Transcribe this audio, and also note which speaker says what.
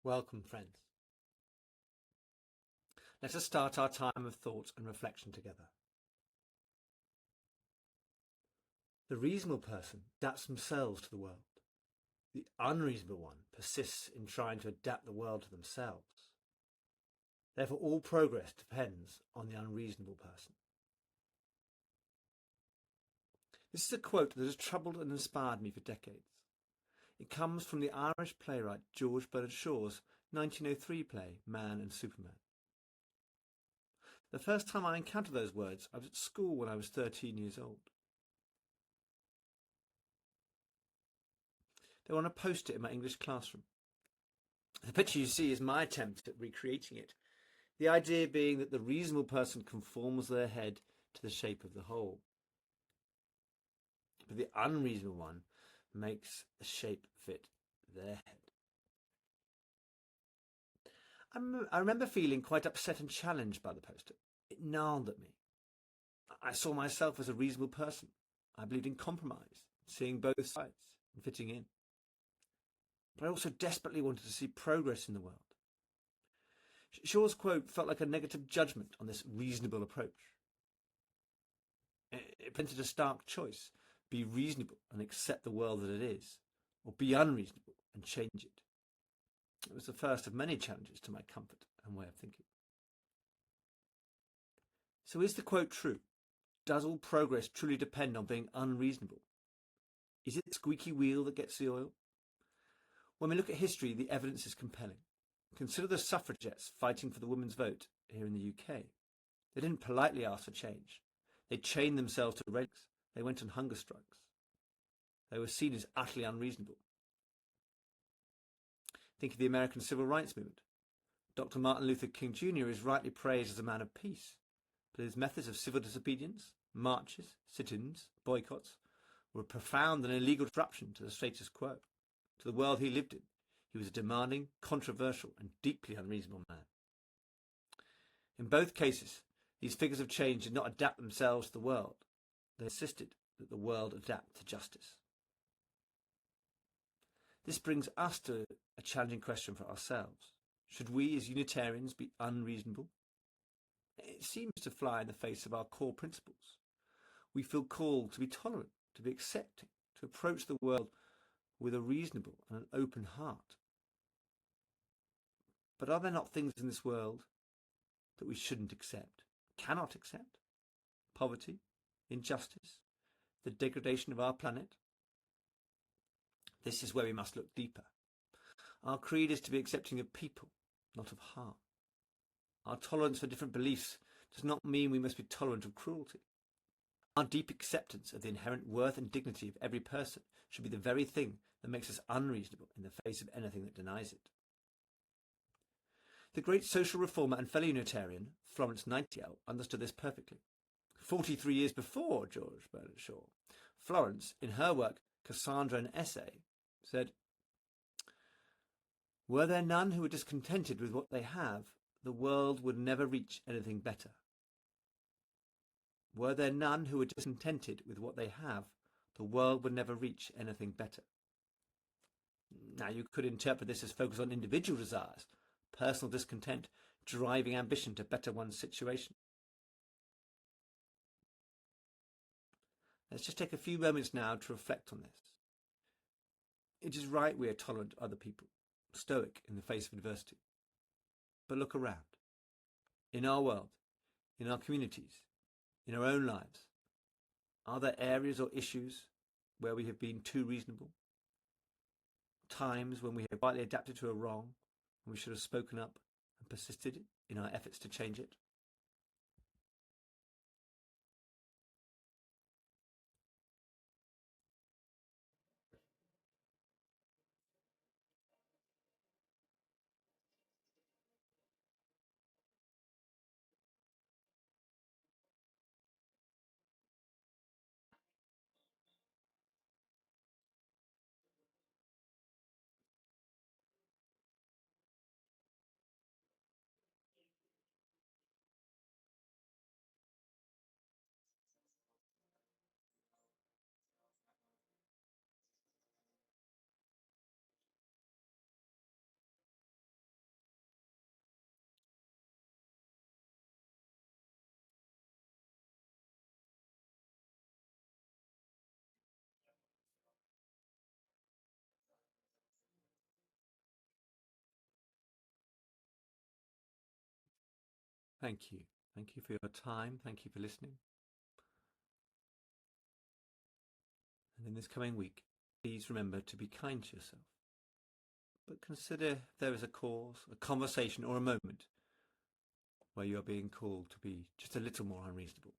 Speaker 1: Welcome, friends. Let us start our time of thought and reflection together. The reasonable person adapts themselves to the world. The unreasonable one persists in trying to adapt the world to themselves. Therefore, all progress depends on the unreasonable person. This is a quote that has troubled and inspired me for decades. It comes from the Irish playwright George Bernard Shaw's 1903 play, Man and Superman. The first time I encountered those words, I was at school when I was 13 years old. They were on a post-it in my English classroom. The picture you see is my attempt at recreating it, the idea being that the reasonable person conforms their head to the shape of the whole, but the unreasonable one makes the shape fit their head. I remember feeling quite upset and challenged by the poster. It gnarled at me. I saw myself as a reasonable person. I believed in compromise, seeing both sides and fitting in. But I also desperately wanted to see progress in the world. Shaw's quote felt like a negative judgment on this reasonable approach. It presented a stark choice: be reasonable and accept the world that it is, or be unreasonable and change it. It was the first of many challenges to my comfort and way of thinking. So is the quote true? Does all progress truly depend on being unreasonable? Is it the squeaky wheel that gets the oil? When we look at history, the evidence is compelling. Consider the suffragettes fighting for the women's vote here in the UK. They didn't politely ask for change. They chained themselves to railings. They went on hunger strikes. They were seen as utterly unreasonable. Think of the American Civil Rights Movement. Dr. Martin Luther King Jr. is rightly praised as a man of peace, but his methods of civil disobedience, marches, sit-ins, boycotts, were a profound and illegal disruption to the status quo, to the world he lived in. He was a demanding, controversial, and deeply unreasonable man. In both cases, these figures of change did not adapt themselves to the world. They insisted that the world adapt to justice. This brings us to a challenging question for ourselves. Should we as Unitarians be unreasonable? It seems to fly in the face of our core principles. We feel called to be tolerant, to be accepting, to approach the world with a reasonable and an open heart. But are there not things in this world that we shouldn't accept, cannot accept? Poverty, injustice, the degradation of our planet? This is where we must look deeper. Our creed is to be accepting of people, not of harm. Our tolerance for different beliefs does not mean we must be tolerant of cruelty. Our deep acceptance of the inherent worth and dignity of every person should be the very thing that makes us unreasonable in the face of anything that denies it. The great social reformer and fellow Unitarian, Florence Nightingale, understood this perfectly. 43 years before George Bernard Shaw, Florence, in her work Cassandra, an Essay, said, "Were there none who were discontented with what they have, the world would never reach anything better. Were there none who were discontented with what they have, the world would never reach anything better." Now, you could interpret this as focus on individual desires, personal discontent, driving ambition to better one's situation. Let's just take a few moments now to reflect on this. It is right we are tolerant of other people, stoic in the face of adversity. But look around. In our world, in our communities, in our own lives, are there areas or issues where we have been too reasonable? Times when we have quietly adapted to a wrong and we should have spoken up and persisted in our efforts to change it? Thank you. Thank you for your time. Thank you for listening. And in this coming week, please remember to be kind to yourself. But consider if there is a cause, a conversation, or a moment where you are being called to be just a little more unreasonable.